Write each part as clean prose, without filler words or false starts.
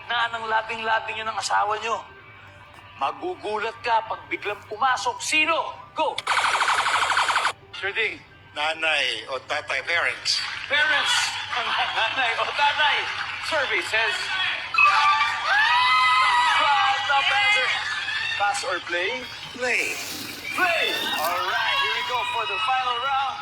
kalagitnaan ng labing-labing nyo ng asawa nyo. Magugulat ka pag biglang pumasok. Sino? Go! Sure thing. Nanay o tatay, parents. Parents! Nanay o tatay. Survey says... Top answer. Pass or play? Play. Play! Alright, here we go for the final round.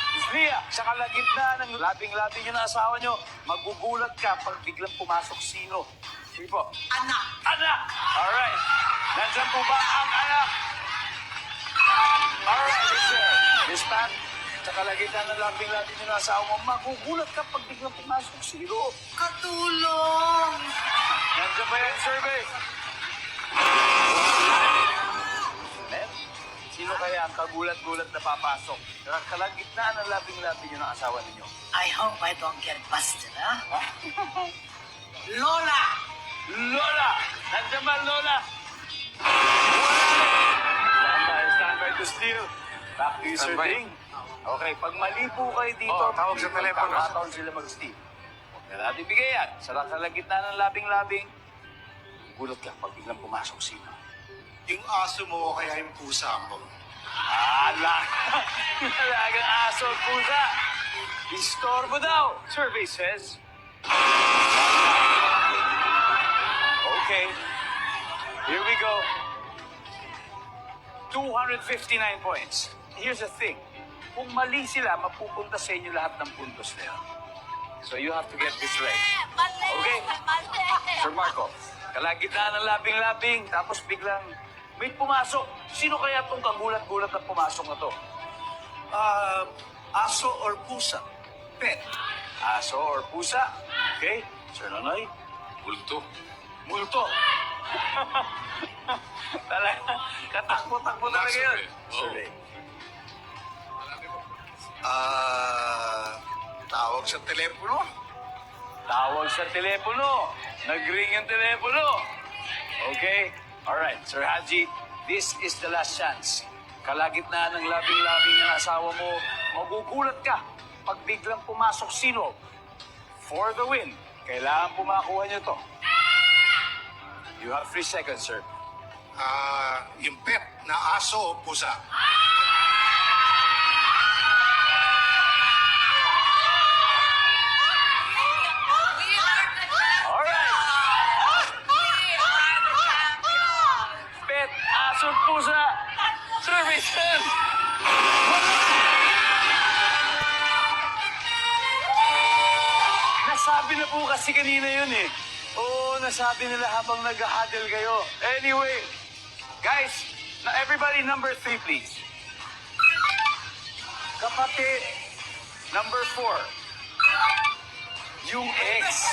Miss Lia, sa kalagitnaan ng labing-labing nyo ng asawa nyo, magugulat ka pag biglang pumasok. Sino? Sige po. Anak. Anak! Alright. Nandiyan po ba ang anak? Alright, Miss Pat, sa kalagitnaan ng labing-labing nyo ng asawa mo, magugulat ka pag biglang pumasok. Sino? Katulong. Nandiyan ba yan, survey? Ma'am, sino kaya ang kagulat-gulat na papasok? Sa kalagitnaan ng labing-labing nyo ng asawa ninyo. I hope I don't get busted, ha? Lola. Lola! Nandiyan ba, Lola? Stand by to steal. Back to you, Sir Standby. Ding. Okay, pag mali po kayo dito, Oh, tawag sa telepono. magkakataon sila mag-steal. Huwag na natin bigay yan. Sa kalagitnaan ng labing-labing, gulat ka pag biglang pumasok sino. Yung aso mo o kaya yung pusa mo. Talagang aso at pusa. Istorbo daw. Survey says... Okay. Here we go. 259 points. Here's the thing. Kung mali sila, mapupunta sa inyo lahat ng puntos na yun. So you have to get this right. Okay? Sir Marco, kalagitnaan ng labing-labing, tapos biglang may pumasok. Sino kaya itong kagulat-gulat na pumasok na to? Aso or pusa? Pet. Aso or pusa. Okay? Sir Nonoy? Bulto. Multo. Talaga, katakbo-takbo talaga yun. Survey. Survey. Tawag sa telepono. Tawag sa telepono. Nag-ring yung telepono. Okay? Alright, Sir Haji, this is the last chance. Kalagitnaan ng labing-labing ng asawa mo, magugulat ka pag biglang pumasok sino. For the win, kailangan pumakuha nyo to. You have 3 seconds, sir. Yung pet na aso o pusa. Alright. Pet, aso, pusa, services. Nasabi na po kasi kanina yun eh. Oo, nasabi nila habang nag-huddle kayo. Anyway, guys, now everybody number 3, please. Kapatid, number 4. Yung ex.